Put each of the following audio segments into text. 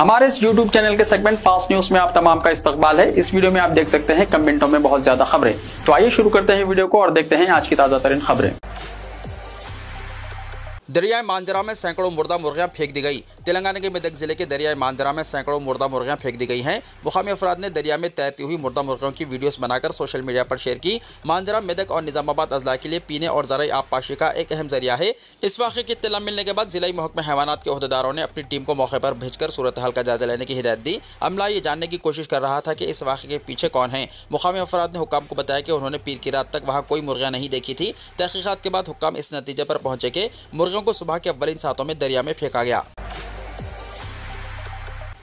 हमारे इस YouTube channel के सेगमेंट फास्ट न्यूज में आप तमाम का इस्तकबाल है। इस वीडियो में आप देख सकते हैं कम मिनटों में बहुत ज्यादा खबरें। तो आइए शुरू करते हैं वीडियो को और देखते हैं आज की ताजा तरीन खबरें। दरियाए मांजरा में सैकड़ों मुर्दा मुर्गियां फेंक दी गई। तेलंगाना के मेदक जिले के दरियाए मांजरा में सैकड़ों मुर्दा मुर्गियां फेंक दी गई हैं। मुकामी अफराद ने दरिया में तैरती हुई मुर्दा मुर्गियों की वीडियोस बनाकर सोशल मीडिया पर शेयर की। मांजरा, मेदक और निजामाबाद अजला के लिए पीने और ज़राई आबपाशी का एक अहम जरिया है। इस वाक़े की इत्तला मिलने के बाद जिला महकमा हैवानात के अहदेदारों ने अपनी टीम को मौके पर भेजकर सूरत हाल का जायजा लेने की हिदायत दी। अमला ये जानने की कोशिश कर रहा था कि इस वाक़े के पीछे कौन है। मुकामी अफराद ने हुक्काम को बताया कि उन्होंने पीर की रात तक वहाँ कोई मुर्गियाँ नहीं देखी थी। तहकीक़ात के बाद हुक्काम इस नतीजे पर पहुँचे कि मुर्गियों को सुबह के अव्वलीन सातों में दरिया में फेंका गया।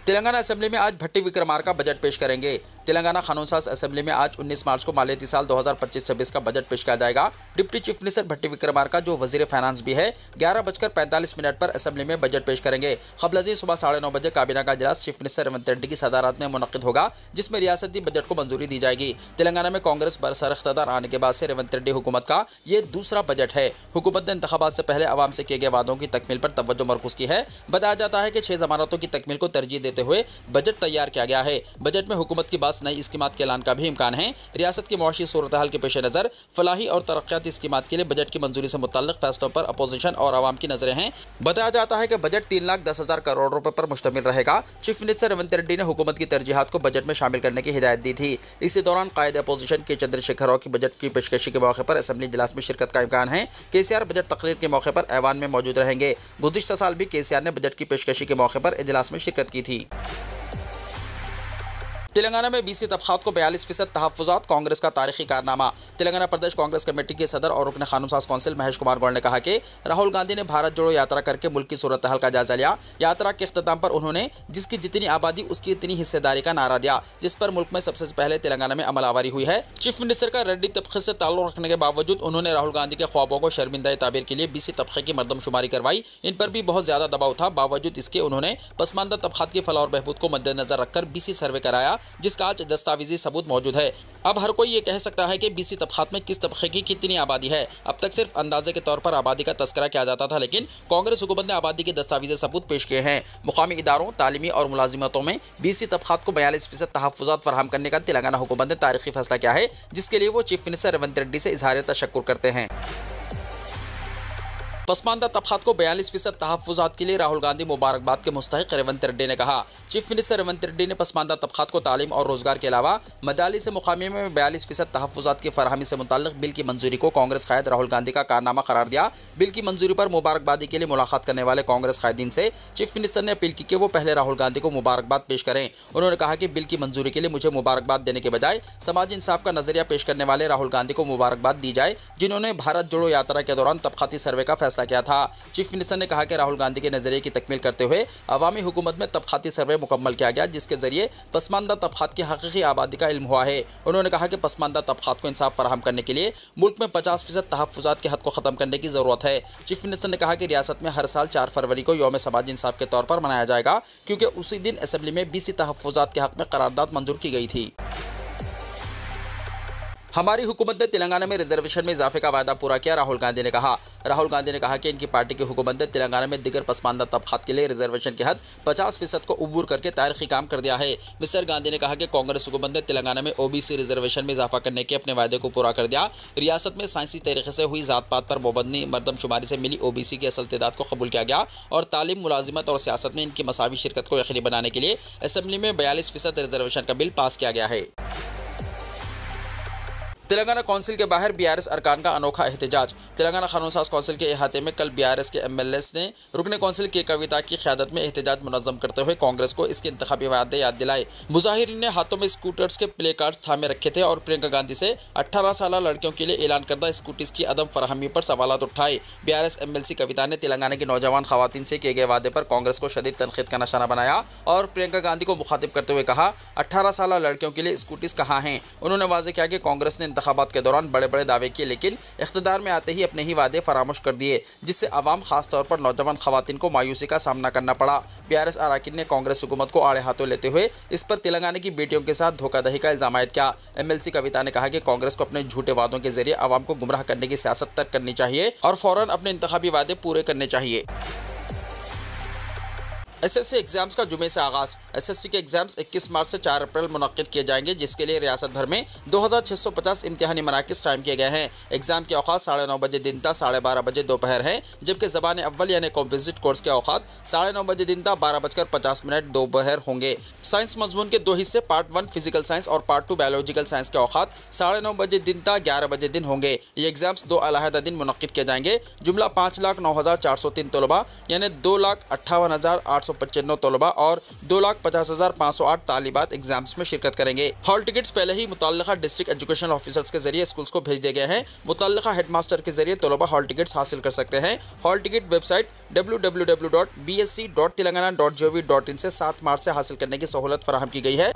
तेलंगाना असेंबली में आज भट्टी विक्रमार्का बजट पेश करेंगे। तेलंगाना कानून साज असेंबली में आज 19 मार्च को मालियाती साल 2025-26 का बजट पेश किया जाएगा। डिप्टी चीफ मिनिस्टर भट्टी विक्रमार्का, जो वजीर फाइनेंस भी है, 11:45 पर असेंबली में बजट पेश करेंगे। क़ब्ल सुबह 9:30 बजे काबीना का इजलास चीफ मिनिस्टर रेवंत रेड्डी की सदारत में मुनक्किद होगा, जिसमें रियासती बजट को मंजूरी दी जाएगी। तेलंगाना में कांग्रेस बरसर इख्तियार आने के बाद से रेवंत रेड्डी हुकूमत का ये दूसरा बजट है। हुकूमत ने इंतखाबात से पहले आवाम से किए गए वादों की तकमील पर तवज्जो मरकूज की है। बताया जाता है कि 6 जमानतों की तकमील को तरजीह देते हुए बजट तैयार किया गया है। बजट में हुकूमत की बात नई स्कीमात के ऐलान का भी इम्कान है। रियासत की मुआशी सूरत हाल के पेश नज़र फलाही और तरक्याती स्कीमात के लिए बजट की मंजूरी से मुताल्लिक फैसलों पर अपोजिशन और आवाम की नजरें हैं। बताया जाता है कि बजट 3,10,000 करोड़ रुपए पर मुश्तमिल रहेगा। चीफ मिनिस्टर रेवंत रेड्डी ने हुकूमत की तरजीहात को बजट में शामिल करने की हिदायत दी थी। इसी दौरान कायद अपोजिशन के चंद्रशेखर राव की बजट की पेशकशी के मौके पर असेंबली इजलास में शिरकत का इम्कान है। केसीआर बजट तकरीर के मौके पर ऐवान में मौजूद रहेंगे। गुज़िश्ता साल भी केसीआर ने बजट की पेशकशी के मौके पर इजलास में शिरकत की थी। तेलंगाना में BC तबक़ात को 42% तहफ़्फ़ुज़ात, कांग्रेस का तारीखी कारनामा। तेलंगाना प्रदेश कांग्रेस कमेटी के सदर और रुकन कानून साज कौंसिल महेश कुमार गौड़ ने कहा कि राहुल गांधी ने भारत जोड़ो यात्रा करके मुल्क की सूरत हाल का जायजा लिया। यात्रा के अख्ताम पर उन्होंने जिसकी जितनी आबादी उसकी इतनी हिस्सेदारी का नारा दिया, जिस पर मुल्क में सबसे पहले तेलंगाना में अमलावरी हुई है। चीफ मिनिस्टर का रेड्डी तबक़े से ताल्लुक़ रखने के बावजूद उन्होंने राहुल गांधी के ख्वाबों को शर्मिंदा ताबीर के लिए BC तबक़े की मरदमशुमारी करवाई। इन पर भी बहुत ज़्यादा दबाव था। बावजूद इसके उन्होंने पसमानदा तबक़ात की फलाह और बहबूद को मद्देनजर रखकर BC सर्वे कराया, जिसका आज दस्तावेजी सबूत मौजूद है। अब हर कोई ये कह सकता है कि BC तबक़ात में किस तबक़े की कितनी आबादी है। अब तक सिर्फ अंदाजे के तौर पर आबादी का तस्करा किया जाता था, लेकिन कांग्रेस हुकूमत ने आबादी के दस्तावेजी सबूत पेश किए हैं। मुकामी इदारों, तालीमी और मुलाजिमतों में BC तबक़ात को 42% तहफ़्फ़ुज़ात फराहम करने का तेलंगाना हुकूमत ने तारीखी फैसला किया है, जिसके लिए वो चीफ मिनिस्टर रेवंत रेड्डी से इज़हार तशक्कुर करते हैं। पसमानदा तबक़ात को 42% तहफ़्फ़ुज़ात के लिए राहुल गांधी मुबारकबाद के मुस्तहिक़, रेवंत रेड्डी ने कहा। चीफ मिनिस्टर रेवंत रेड्डी ने पसमानदा तबक़ात को तालीम और रोज़गार के अलावा मदाली से मुकामी में 42% तहफ़्फ़ुज़ात की फरहमी से मुताल्लिक़ बिल की मंजूरी को कांग्रेस क़ायद राहुल गांधी का कारनामा करार दिया। बिल की मंजूरी पर मुबारकबादी के लिए मुलाकात करने वाले कांग्रेस क़ायदीन से चीफ मिनिस्टर ने अपील की कि वो पहले राहुल गांधी को मुबारकबाद पेश करें। उन्होंने कहा कि बिल की मंजूरी के लिए मुझे मुबारकबाद देने के बजाय समाजी इंसाफ का नज़रिया पेश करने वाले राहुल गांधी को मुबारकबाद दी जाए, जिन्होंने भारत जोड़ो यात्रा के दौरान तबक़ाती सर्वे का फैसला किया था। चीफ मिनिस्टर ने कहा कि राहुल गांधी के नजरिए की तकमील करते हुए अवामी हुकूमत में तबक़ाती सर्वे मुकम्मल किया गया, जिसके जरिए पसमानदा तबक़ात की हकीकी आबादी का इल्म हुआ है। उन्होंने कहा कि पसमानदा तबक़ात को इंसाफ फराहम करने के लिए मुल्क में 50% तहफ़्फ़ुज़ात के हद को ख़त्म करने की ज़रूरत है। चीफ मिनिस्टर ने कहा कि रियासत में हर साल 4 फरवरी को यौम समाजी इंसाफ के तौर पर मनाया जाएगा, क्योंकि उसी दिन असेंबली में BC तहफ़्फ़ुज़ात के हक़ में करारदाद मंजूर की गई थी। हमारी हुकूमत ने तेलंगाना में रिजर्वेशन में इजाफे का वादा पूरा किया, राहुल गांधी ने कहा। राहुल गांधी ने कहा कि इनकी पार्टी की हुकूमत ने तेलंगाना में दिगर पसमानदा तबक़ात के लिए रिजर्वेशन की हद 50% को उबूर करके तारीखी काम कर दिया है। मिस्टर गांधी ने कहा कि कांग्रेस हुकूमत ने तेलंगाना में OBC रिजर्वेशन में इजाफा करने के अपने वादे को पूरा कर दिया। रियासत में साइंसी तरीके से हुई ज़ात पात पर पाबंदी, मरदमशुमारी से मिली OBC की असल तादाद को कबूल किया गया और तालीम, मुलाजिमत और सियासत में इनकी मसावी शिरकत को यकीनी बनाने के लिए असेंबली में 42% रिजर्वेशन का बिल पास किया गया है। तेलंगाना कौंसिल के बाहर BRS अरकान का अनोखा एहतजाज। तेलंगाना कानून साज कौंसिल के अहाते में कल BRS के MLAs ने रुकन कौंसिल के कविता की क़यादत में एहतजाज मुनज़्ज़म करते हुए कांग्रेस को इसके इंतखाबी वादे याद दिलाए। मुज़ाहिरीन ने हाथों में स्कूटर्स के प्ले कार्ड्स थामे रखे थे और प्रियंका गांधी से 18 साल लड़कियों के लिए ऐलान करदा स्कूटीज की अदम फराहमी पर सवालात उठाए। BRS MLC कविता ने तेलंगाना की नौजवान ख़वातीन से किए गए वादे पर कांग्रेस को शदीद तनक़ीद का निशाना बनाया और प्रियंका गांधी को मुखातिब करते हुए कहा, 18 साल लड़कियों के लिए स्कूटीज कहाँ हैं। उन्होंने वाज़ेह किया कि कांग्रेस ने इंतखाबात के दौरान बड़े बड़े दावे किए, लेकिन इख्तिदार में आते ही अपने ही वादे फरामोश कर दिए, जिससे अवाम खास तौर पर नौजवान खवातीन को मायूसी का सामना करना पड़ा। BRS अरकान ने कांग्रेस हुकूमत को आड़े हाथों लेते हुए इस पर तेलंगाना की बेटियों के साथ धोखाधड़ी का इल्जाम आयद किया। MLC कविता ने कहा कि कांग्रेस को अपने झूठे वादों के जरिए अवाम को गुमराह करने की सियासत तर्क करनी चाहिए और फौरन अपने इंतखाबी वादे पूरे करने चाहिए। एसएससी एग्जाम्स का जुमे से आगाज। एसएससी के एग्जाम्स 21 मार्च से 4 अप्रैल मुनक्किद किए जाएंगे, जिसके लिए रियासत भर में 2650 इम्तिहानी मराकिज़ कायम किए गए हैं। एग्जाम के औकात 9:30 बजे दिन तक 12:30 बजे दोपहर है, जबकि ज़बान अव्वल यानी कॉम्पोजिट कोर्स के औकात 9:30 बजे दिन तक 12:50 दोपहर होंगे। साइंस मजमून के 2 हिस्से पार्ट 1 फिजिकल साइंस और पार्ट 2 बायोलॉजिकल साइंस के औकात 9:30 बजे दिन तक 11 बजे दिन होंगे। ये एग्जाम्स 2 अलहदा दिन मुनक्किद किए जाएंगे। जुमला 5,09,403 तलबा यानी 2,58,895 तलबा और 2,50,508 तालिबात एग्जाम्स में शिरकत करेंगे। हॉल टिकट्स पहले ही मुतल्लिका डिस्ट्रिक्ट एजुकेशन ऑफिसर्स के जरिए स्कूल्स को भेज दिए गए हैं। मुतल्लिका हेडमास्टर के जरिए तलबा हॉल टिकट्स हासिल कर सकते हैं। हॉल टिकट वेबसाइट www.bsc.telangana.gov.in से 7 मार्च से हासिल करने की सहूलत फराहम की गई है।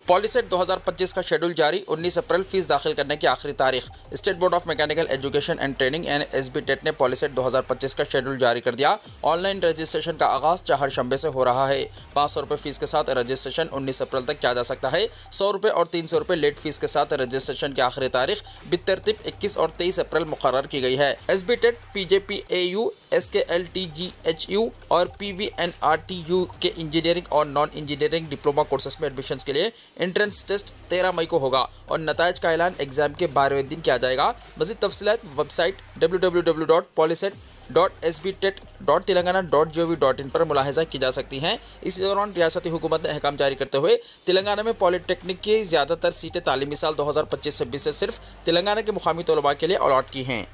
पॉलीसेट 2025 का शेड्यूल जारी। 19 अप्रैल फीस दाखिल करने की आखिरी तारीख। State board of mechanical education and training यानी SBTET ने पॉलीसेट 2025 का शेड्यूल जारी कर दिया। ऑनलाइन रजिस्ट्रेशन का आगाज चहारशंबे से हो रहा है। 500 रुपये फीस के साथ रजिस्ट्रेशन 19 अप्रैल तक किया जा सकता है। 100 रुपये और 300 रुपये लेट फीस के साथ रजिस्ट्रेशन की आखिरी तारीख बितरतीब 21 और 23 अप्रैल मुकर्रर की गई है। SBTET, PJPAU, SKLTGHU और PVNRTU के इंजीनियरिंग और नॉन इंजीनियरिंग डिप्लोमा कोर्सेस में एडमिशन के लिए एंट्रेंस टेस्ट 13 मई को होगा और नताइज का ऐलान एग्जाम के 12वें दिन किया जाएगा। मज़ीद तफसीलात वेबसाइट www.polyset.sbtet.telangana.gov.in पर मुलाहिजा की जा सकती हैं। इसी दौरान रियासती हुकूमत ने अहकाम जारी करते हुए तेलंगाना में पॉलिटेक्निक की ज़्यादातर सीटें तालीमी साल 2025-26 से सिर्फ तेलंगाना के मुकामी तलबा के लिए अलॉट की हैं।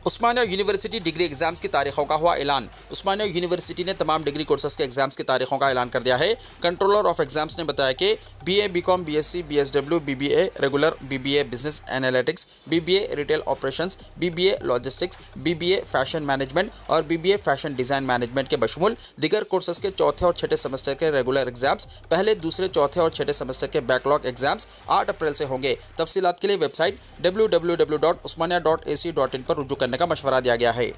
उस्मानिया यूनिवर्सिटी डिग्री एग्जाम्स की तारीखों का हुआ ऐलान। उस्मानिया यूनिवर्सिटी ने तमाम डिग्री कोर्सेज के एग्जाम्स की तारीखों का ऐलान कर दिया है। कंट्रोलर ऑफ एग्जाम्स ने बताया कि BA, BCom, BSc, BSW, BBA regular, BBA business analytics, BBA retail operations, BBA logistics, BBA fashion management और BBA फैशन डिज़ाइन मैनेजमेंट के बशमूल दीगर कोर्सेज के चौथे और छठे सेमेस्टर के रेगुलर एग्जाम्स पहले, दूसरे, चौथे और छठे सेमेस्टर के बैकलॉग एग्जाम्स 8 अप्रैल से होंगे। तफसीलात के लिए वेबसाइट www.usmania.ac.in पर रुजू करने का मशवरा दिया गया है।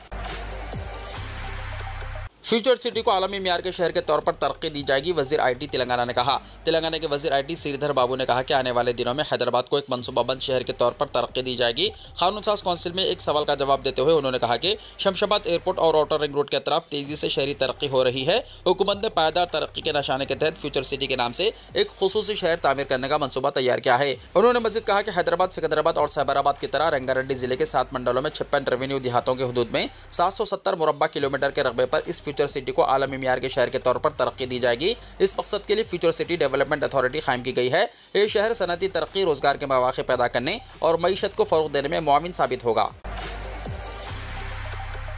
फ्यूचर सिटी को आलमी मियार के शहर के तौर पर तरक्की दी जाएगी, वजीर IT तेलंगाना ने कहा। तेलंगाना के वजीर IT श्रीधर बाबू ने कहा कि आने वाले दिनों में हैदराबाद को एक मनसूबाबंद शहर के तौर पर तरक्की दी जाएगी। कानून साज कौंसिल में एक सवाल का जवाब देते हुए उन्होंने कहा कि शमशाबाद एयरपोर्ट और आउटर रिंग रोड के अतराफ तेजी से शहरी तरक्की हो रही है। हुकूमत ने पायदार तरक्की के निशाने के तहत फ्यूचर सिटी के नाम से एक खुसूसी शहर तामीर करने का मनसूबा तैयार किया है। उन्होंने मजीद कहा कि हैदराबाद, सिकंदराबाद और साबराबाद की तरह रंगारेड्डी जिले के 7 मंडलों में 56 रेवेन्यू देहातों के हदूद में 770 मुरब्बा किलोमीटर के रकबे पर इस फ्यूचर सिटी को आलमी मियार के शहर के तौर पर तरक्की दी जाएगी। इस मकसद के लिए फ्यूचर सिटी डेवलपमेंट अथॉरिटी कायम की गई है। ये शहर सनती तरक्की, रोजगार के मौके पैदा करने और मईशत को फरोग देने में मुआविन साबित होगा।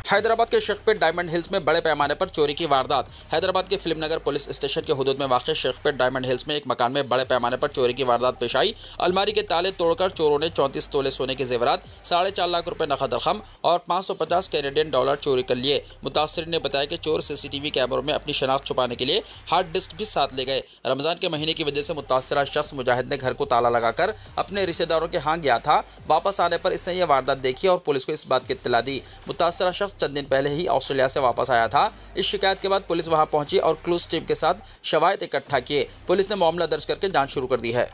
हैदराबाद के शेखपेट डायमंड हिल्स में बड़े पैमाने पर चोरी की वारदात। हैदराबाद के फिल्म नगर पुलिस स्टेशन के हुदूद में वाक़ शेखपेट डायमंड हिल्स में एक मकान में बड़े पैमाने पर चोरी की वारदात पेश आई। अलमारी के ताले तोड़कर चोरों ने 34 तोले सोने के जेवरात, 4.5 लाख रुपए नकद रकम और 550 कैनेडियन डॉलर चोरी कर लिए। मुतासरीन ने बताया कि चोर CCTV कैमरों में अपनी शनाख्त छुपाने के लिए हार्ड डिस्क भी साथ ले गए। रमजान के महीने की वजह से मुतासरा शख्स मुजाहिद ने घर को ताला लगाकर अपने रिश्तेदारों के यहाँ गया था। वापस आने पर इसने यह वारदात देखी और पुलिस को इस बात की इत्तला दी। मुतासरा शख्स चंद दिन पहले ही ऑस्ट्रेलिया से वापस आया था। इस शिकायत के बाद पुलिस वहां पहुंची और क्लूज टीम के साथ शवाहिद इकट्ठा किए। पुलिस ने मामला दर्ज करके जांच शुरू कर दी है।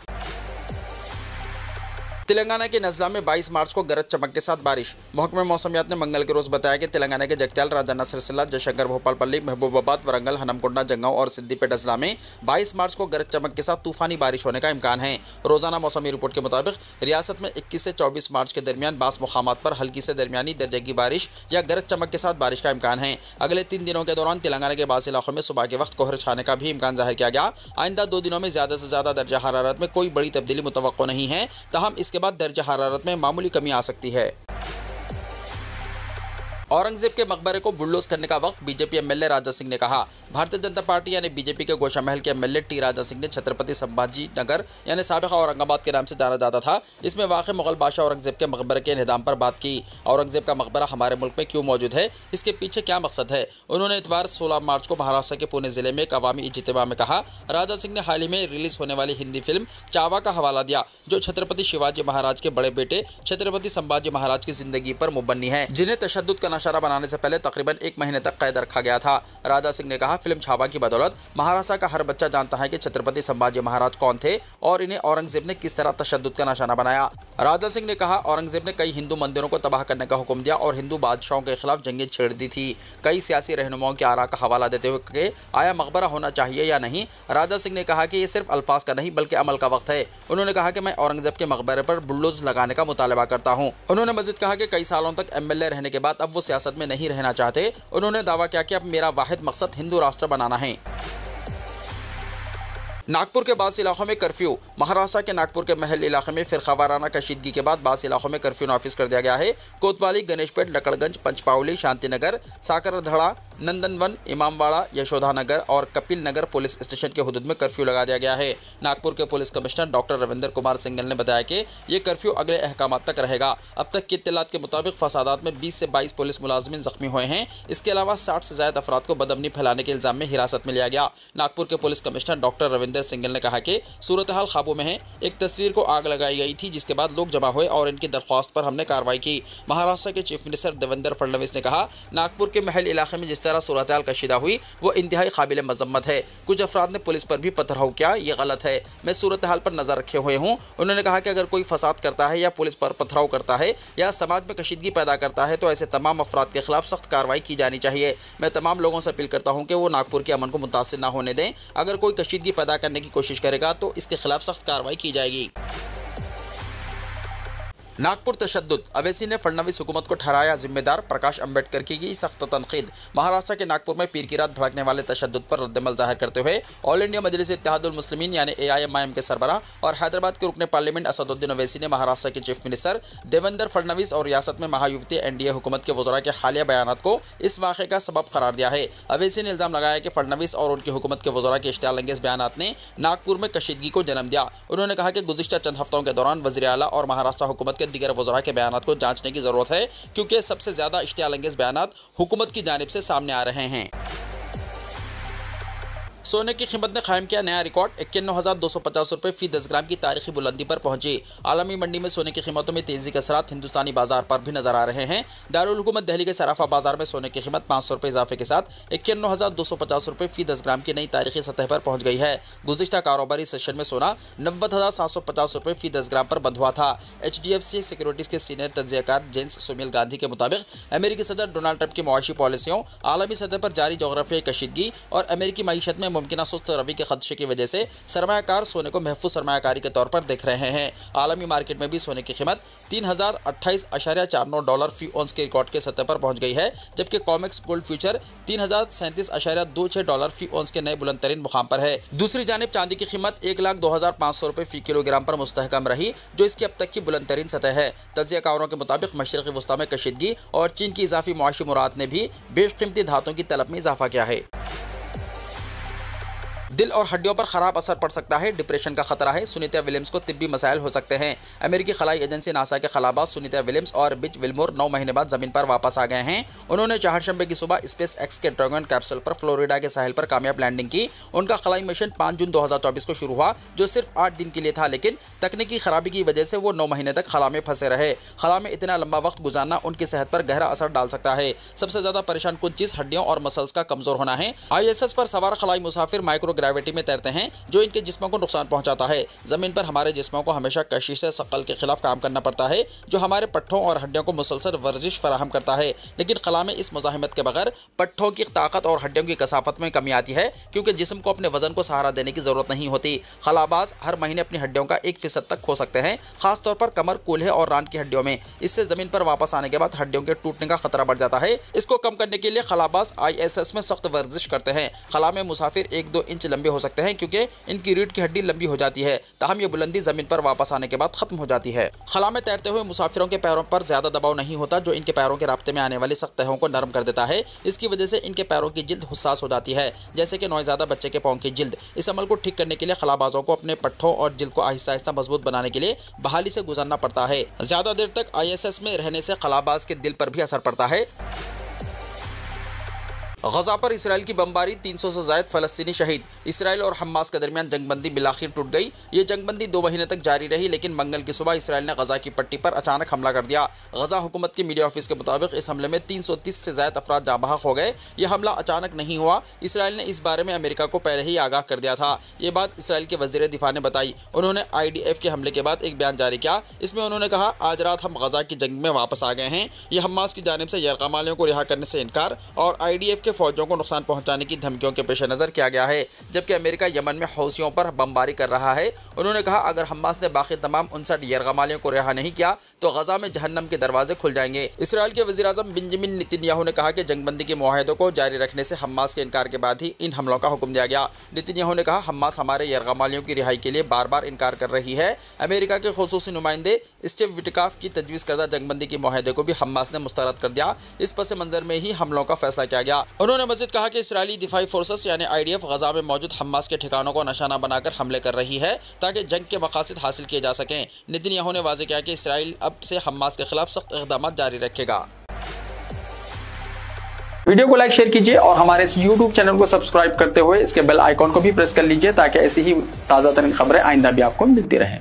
तेलंगाना के नज़ला में 22 मार्च को गरज चमक के साथ बारिश। महकमा मौसमियात ने मंगल के रोज़ बताया कि तेलंगाना के जगत्याल, राजन्ना सिरसिल्ला, जयशंकर, भोपालपल्ली, महबूबाबाद, वरंगल, हनमकोंडा, जंगांव और सिद्दीपेट अजला में 22 मार्च को गरज चमक के साथ तूफानी बारिश होने का इम्कान है। रोज़ाना मौसमी रिपोर्ट के मुताबिक रियासत में 21 से 24 मार्च के दरमियान बास मुकामात पर हल्की से दरमियानी दर्जे की बारिश या गरज चमक के साथ बारिश का इम्कान है। अगले 3 दिनों के दौरान तेलंगाना के बास इलाकों में सुबह के वक्त कोहर छाने का भी इम्कान जाहिर किया गया। आइंदा 2 दिनों में ज़्यादा से ज़्यादा दर्जा हरारत में कोई बड़ी तब्दीली मुतवक्को नहीं है, तहम इसके बाद दर्जा हरारत में मामूली कमी आ सकती है। औरंगजेब के मकबरे को बुलडोज करने का वक्त, बीजेपी एमएलए राजा सिंह ने कहा। भारतीय जनता पार्टी यानी बीजेपी के गोशा महल के एमएलए टी राजा सिंह ने छत्रपति संभाजी नगर यानी साबिक़ औरंगाबाद के नाम से जाना जाता था, इसमें वाक़ मुग़ल बादशाह औरंगजेब के मकबरे के निज़ाम पर बात की। औरंगजेब का मकबरा हमारे मुल्क में क्यों मौजूद है, इसके पीछे क्या मकसद है। उन्होंने इतवार 16 मार्च को महाराष्ट्र के पुणे ज़िले में एक अवामी इज्तिमा में कहा। राजा सिंह ने हाल ही में रिलीज़ होने वाली हिंदी फिल्म चावा का हवाला दिया, जो छत्रपति शिवाजी महाराज के बड़े बेटे छत्रपति संभाजी महाराज की जिंदगी पर मुबन्नी है, जिन्हें तशद्दुद का नशारा बनाने से पहले तकरीबन 1 महीने तक कैद रखा गया था। राजा सिंह ने कहा, फिल्म छावा की बदौलत महाराष्ट्र का हर बच्चा जानता है कि छत्रपति संभाजी महाराज कौन थे और इन्हें औरंगजेब ने किस तरह तशद्दुद का निशाना बनाया। राजा सिंह ने कहा, औरंगजेब ने कई हिंदू मंदिरों को तबाह करने का हुक्म दिया और हिंदू बादशाहों के खिलाफ जंगें छेड़ दी थी। कई सियासी रहनुमाओं की आरा का हवाला देते हुए कि आया मकबरा होना चाहिए या नहीं, राजा सिंह ने कहा कि ये सिर्फ अल्फाज का नहीं बल्कि अमल का वक्त है। उन्होंने कहा कि मैं औरंगजेब के मकबरे पर बुलडोज लगाने का मुतालबा करता हूं। उन्होंने मजीद कहा कि कई सालों तक एमएलए रहने के बाद अब वो सियासत में नहीं रहना चाहते। उन्होंने दावा किया कि अब मेरा वाहिद मकसद हिंदू राष्ट्र बनाना है। नागपुर के बास इलाकों में कर्फ्यू। महाराष्ट्र के नागपुर के महल इलाके में फिरकावाराना कशीदगी के बाद बास इलाकों में कर्फ्यू नाफिज कर दिया गया है। कोतवाली, गणेशपेट, लकड़गंज, पंचपावली, शांतिनगर, साकरधड़ा, नंदनवन, इमामबाड़ा, यशोधानगर और कपिल नगर पुलिस स्टेशन के हुदूद में कर्फ्यू लगा दिया गया है। नागपुर के police commissioner doctor Ravinder Kumar Singhal ने बताया कि ये कर्फ्यू अगले अहकामात तक रहेगा। अब तक की इत्तलात के मुताबिक फसादात में 20 से 22 पुलिस मुलाजिमीन जख्मी हुए हैं। इसके अलावा 60 से ज्यादा अफराद को बदअमनी फैलाने के इल्जाम में हिरासत में लिया गया। नागपुर के police commissioner doctor Ravinder Singhal ने कहा कि सूरत हाल काबू में है। एक तस्वीर को आग लगाई गई थी जिसके बाद लोग जमा हुए और इनकी दरख्वास्त पर हमने कार्रवाई की। महाराष्ट्र के चीफ मिनिस्टर देवेंद्र फडणवीस ने कहा, नागपुर के महल इलाके में जिस तरह सूरत हाल कशीदा हुई वो इंतहाई काबिल मजम्मत है। कुछ अफराद ने पुलिस पर भी पथराव किया, ये गलत है। मैं सूरत हाल पर नजर रखे हुए हूँ। उन्होंने कहा कि अगर कोई फसाद करता है या पुलिस पर पथराव करता है या समाज में कशीदगी पैदा करता है तो ऐसे तमाम अफराद के खिलाफ सख्त कार्रवाई की जानी चाहिए। मैं तमाम लोगों से अपील करता हूँ कि वो नागपुर के अमन को मुतासिर न होने दें। अगर कोई कशीदगी पैदा करने की कोशिश करेगा तो इसके खिलाफ सख्त कार्रवाई की जाएगी। नागपुर तशद्दुद। अवैसी ने फडणवीस हुकूमत को ठहराया जिम्मेदार, प्रकाश अंबेडकर की गई सख्त तनकीद। महाराष्ट्र के नागपुर में पीर की रात भड़कने वाले तशद्दुद पर रद्दमल जाहिर करते हुए ऑल इंडिया मजलिस इत्तेहादुल मुस्लिमीन यानी AIMIM के सरबराह और हैदराबाद के रुकने पार्लियामेंट असदुद्दीन अवैसी ने महाराष्ट्र के चीफ मिनिस्टर देवेंद्र फडणवीस और रियासत में महायुति NDA हुकूमत के वज़रा के हालिया बयानात को इस वाक़े का सबब करार दिया है। अवैसी ने इल्ज़ाम लगाया कि फडणवीस और उनकी हुकूमत के वज़रा के इश्तियालंगेज़ बयानात ने नागपुर में कशीदगी को जन्म दिया। उन्होंने कहा कि गुज़िश्ता चंद हफ्तों के दौरान वज़ीर आला और महाराष्ट्र हुकूमत के दीगर वज़रा के बयानात को जांचने की जरूरत है क्योंकि सबसे ज्यादा इश्तियालंगेज़ बयानात हुकूमत की जानिब से सामने आ रहे हैं। सोने की कीमत ने कायम किया नया रिकॉर्ड। 51,250 रुपये फी 10 ग्राम की तारीखी बुलंदी पर पहुंची। आलमी मंडी में सोने की कीमतों में तेजी के असरात हिंदुस्तानी बाजार पर भी नजर आ रहे हैं। दारुल हुकूमत दिल्ली के सराफा बाजार में सोने की कीमत 500 रुपये इजाफे के साथ 51,250 रुपये फी 10 ग्राम की नई तारीखी सतह पर पहुंच गई है। गुज़िश्ता कारोबारी सेशन में सोना 90,750 रुपये फी 10 ग्राम पर बंद हुआ था। HDFC सिक्योरिटीज के सीनियर तज्जियाकार जेम्स सुमिल गांधी के मुताबिक अमेरिकी सदर डोनाल्ड ट्रंप की मुआशी पॉलिसियों, आलमी सतह पर जारी जोग्राफियाई कशीदगी और अमेरिकी मईशत में मुमकिन सुस्त रवि के खदशे की वजह से सरमायाकार सोने को महफूज सरमायाकारी के तौर पर देख रहे हैं। आलमी मार्केट में भी सोने की कीमत $3,028.49 फी औंस के रिकॉर्ड के सतह पर पहुंच गई है, जबकि कॉमेक्स गोल्ड फ्यूचर $3,037.26 फी औंस के नए बुलंद तरीन मुकाम पर है। दूसरी जानिब चांदी की कीमत 1,02,500 रुपये फी किलोग्राम पर मुस्तहकम रही, जो इसकी अब तक की बुलंद तरीन सतह है। तज्जियाकारों के मुताबिक मशरिकी वस्ता में कशीदगी और चीन की इजाफी मुआशी मुराद ने भी बेशकीमती धातुओं की तलब में इजाफा किया है। दिल और हड्डियों पर खराब असर पड़ सकता है, डिप्रेशन का खतरा है, सुनीता विलियम्स को तिब्बी मसाइल हो सकते हैं। अमेरिकी खलाई एजेंसी नासा के खलाबाज सुनीता विलियम्स और बिच विलमोर 9 महीने बाद जमीन पर वापस आ गए हैं। उन्होंने चारशंबे की सुबह स्पेस एक्स के ड्रैगन कैप्सूल पर फ्लोरिडा के साहिल पर कामयाब लैंडिंग की। उनका खलाई मिशन 5 जून 2024 को शुरू हुआ, जो सिर्फ 8 दिन के लिए था, लेकिन तकनीकी खराबी की वजह से वो 9 महीने तक खला में फंसे रहे। खला में इतना लंबा वक्त गुजारना उनकी सेहत पर गहरा असर डाल सकता है। सबसे ज्यादा परेशान कुन चीज हड्डियों और मसल्स का कमजोर होना है। ISS पर सवार खलाई मुसाफिर माइक्रोग्रेविटी में तैरते हैं, जो इनके जिस्मों को नुकसान पहुंचाता है। जमीन पर हमारे जिस्मों को हमेशा कशिश से शक्ल के खिलाफ काम करना पड़ता है, जो हमारे पट्ठों और हड्डियों को मुसलसल वर्जिश फराहम करता है। लेकिन खला में इस मुजाहिमत के बगैर पट्ठों की ताकत और हड्डियों की कसाफत में कमी आती है, क्योंकि जिस्म को अपने वजन को सहारा देने की जरूरत नहीं होती। खलाबाज हर महीने अपनी हड्डियों का 1% तक खो सकते हैं, खासतौर पर कमर, कूल्हे और रान की हड्डियों में। इससे जमीन पर वापस आने के बाद हड्डियों के टूटने का खतरा बढ़ जाता है। इसको कम करने के लिए खलाबाज ISS में सख्त वर्जिश करते हैं। खला में मुसाफिर 1-2 इंच लंबे हो सकते हैं, क्योंकि इनकी रीढ़ की हड्डी लंबी हो जाती है, ताहम ये बुलंदी जमीन पर वापस आने के बाद खत्म हो जाती है। खला में तैरते हुए मुसाफिरों के पैरों पर ज्यादा दबाव नहीं होता, जो इनके पैरों के रास्ते में आने वाली सख्त तहों को नरम कर देता है। इसकी वजह से इनके पैरों की जिल्द हुस्सास हो जाती है, जैसे कि नौज़ादा बच्चे के पांव की जिल्द। इस अमल को ठीक करने के लिए खलाबाजों को अपने पट्ठों और जिल्द को आहिस्ता आहिस्ता मजबूत बनाने के लिए बहाली से गुजरना पड़ता है। ज्यादा देर तक ISS में रहने से खलाबाज के दिल पर भी असर पड़ता है। गजा पर इसराइल की बमबारी, 300 से ज्यादा फलस्तीनी शहीद। इसराइल और हमास के दरमियान जंगबंदी बिलाखिर टूट गई। ये जंगबंदी 2 महीने तक जारी रही, लेकिन मंगल की सुबह इसराइल ने गजा की पट्टी पर अचानक हमला कर दिया। गजा हुकूमत की मीडिया ऑफिस के मुताबिक इस हमले में 330 से ज्यादा अफराद जाँ बहक हो गए। यह हमला अचानक नहीं हुआ, इसराइल ने इस बारे में अमेरिका को पहले ही आगाह कर दिया था। ये बात इसराइल के वजीर दिफा ने बताई। उन्होंने IDF के हमले के बाद एक बयान जारी किया। इसमें उन्होंने कहा, आज रात हम गजा की जंग में वापस आ गए हैं। यह हमास की जानिब से यरगमालियों को रिहा करने से इनकार और IDF के फौजों को नुकसान पहुंचाने की धमकियों के पेश नजर किया गया है, जबकि अमेरिका यमन में हौसियों पर बमबारी कर रहा है। उन्होंने कहा, अगर हमास ने बाकी तमाम 59 यरगमालियों को रिहा नहीं किया तो गजा में जहन्नम के दरवाजे खुल जाएंगे। इसराइल के वज़ीर आज़म बेंजामिन नेतन्याहू ने कहा कि जंगबंदी के मुआहदे को जारी रखने से हमास के इनकार के बाद ही इन हमलों का हुक्म दिया गया। नेतन्याहू ने कहा, हमास हमारे यरगमालियों की रिहाई के लिए बार बार इनकार कर रही है। अमेरिका के खुसूसी नुमाइंदे स्टीव विटकॉफ की तजवीज़ करदा जंगबंदी के मुआहदे को भी हमास ने मुस्तरद कर दिया। इस पस मंजर में ही हमलों का फैसला किया गया। उन्होंने मज़ीद कहा कि इसराइली दिफाई फोर्सेस यानी IDF गजा में मौजूद हमास के ठिकानों को निशाना बनाकर हमले कर रही है ताकि जंग के मकासद हासिल किए जा सकें। नेतन्याहू ने वाज़ेह किया कि इसराइल अब से हमास के खिलाफ सख्त इक़दाम जारी रखेगा। वीडियो को लाइक शेयर कीजिए और हमारे इस YouTube चैनल को सब्सक्राइब करते हुए इसके बेल आइकॉन को भी प्रेस कर लीजिए ताकि ऐसी ही ताज़ा तरीन खबरें आइंदा भी आपको मिलती रहें।